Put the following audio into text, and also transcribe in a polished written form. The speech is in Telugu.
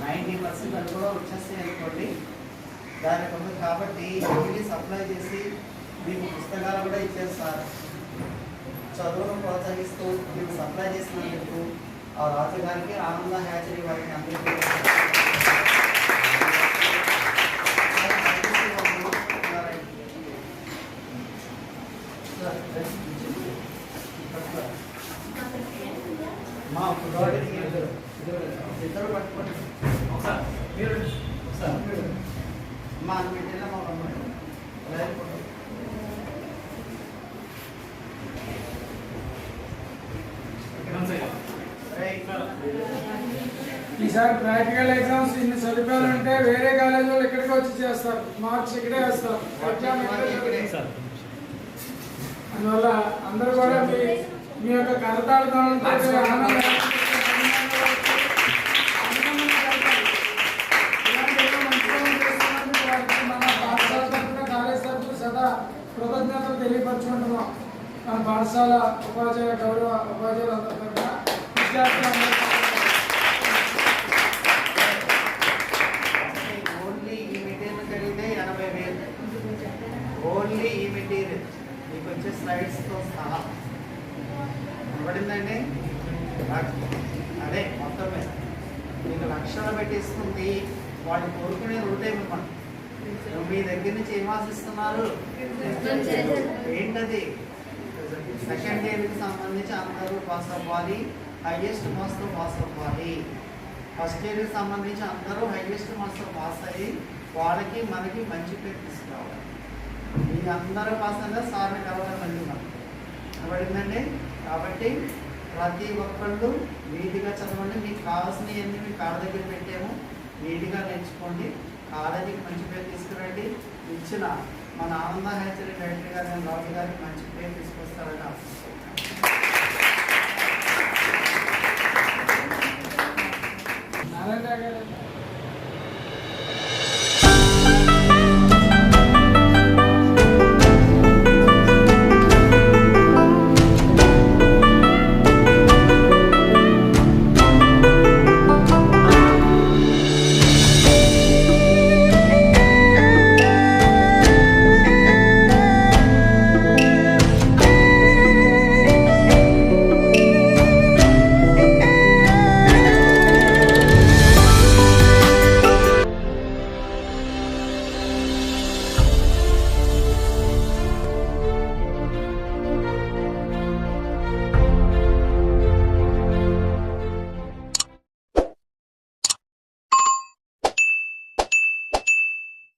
90% అది కూడా వచ్చేస్తాయి అనుకోండి. దానికి ఉంది కాబట్టి ఇవన్నీ సప్లై చేసి మీకు పుస్తకాలు కూడా ఇచ్చేస్తారు. చదువును ప్రోత్సహిస్తూ మీకు సప్లై చేసినందుకు ఆ రాజుగారికి ఆనంద హ్యాచరీ వారికి అందరికీ మా ఇద్దరు పట్టుకోండి ఒకసారి మా పెట్టిన మా ఈసారి ప్రాక్టికల్ ఎగ్జామ్స్ ఇన్ని సదుపాయాలు ఉంటే వేరే కాలేజ్ వాళ్ళు ఇక్కడికి వచ్చి చేస్తారు, మార్క్స్ ఇక్కడే వేస్తారు. అందువల్ల అందరూ కూడా మీ యొక్క కరతాళతో మన పాఠశాల తరఫున కాలేజ్ తరఫున సదా కృతజ్ఞతలు తెలియపరచుకుంటున్నాం. మన పాఠశాల ఉపాధ్యాయ గౌరవ ఉపాధ్యాయులు అందరి తరఫున విద్యార్థులు ఓన్లీ ఈ మెటీరియల్ మీకు వచ్చే స్లైడ్స్తో సహా పడిందండి. అదే మొత్తం మీద మీకు లక్షలు పెట్టిస్తుంది. వాళ్ళు కోరుకునే ఒకటే మిమ్మల్ని మీ దగ్గర నుంచి ఏం ఆశిస్తున్నారు ఏంటది? సెకండ్ ఇయర్కి సంబంధించి అందరూ పాస్ అవ్వాలి, హైయెస్ట్ మార్క్స్తో పాస్ అవ్వాలి. ఫస్ట్ ఇయర్కి సంబంధించి అందరూ హైయెస్ట్ మార్క్స్తో పాస్ అయ్యి వాళ్ళకి మనకి మంచి పేరు తీసుకురావాలి. మీ అందరూ పాస్ అయినా సార్ని కలవాలని పడిందండి. కాబట్టి ప్రతి ఒక్కళ్ళు నీట్గా చదవండి. మీకు కావాల్సినవన్నీ మీ కాళ్ళ దగ్గర పెట్టాము, నీట్గా నేర్చుకోండి. కాలేజీకి మంచి పేరు తీసుకురండి. ఇచ్చిన మన ఆనంద హ్యాచరీ డైరెక్టర్ గారు రాజు గారికి మంచి పేరు తీసుకొస్తారని ఆశిస్తున్నాను.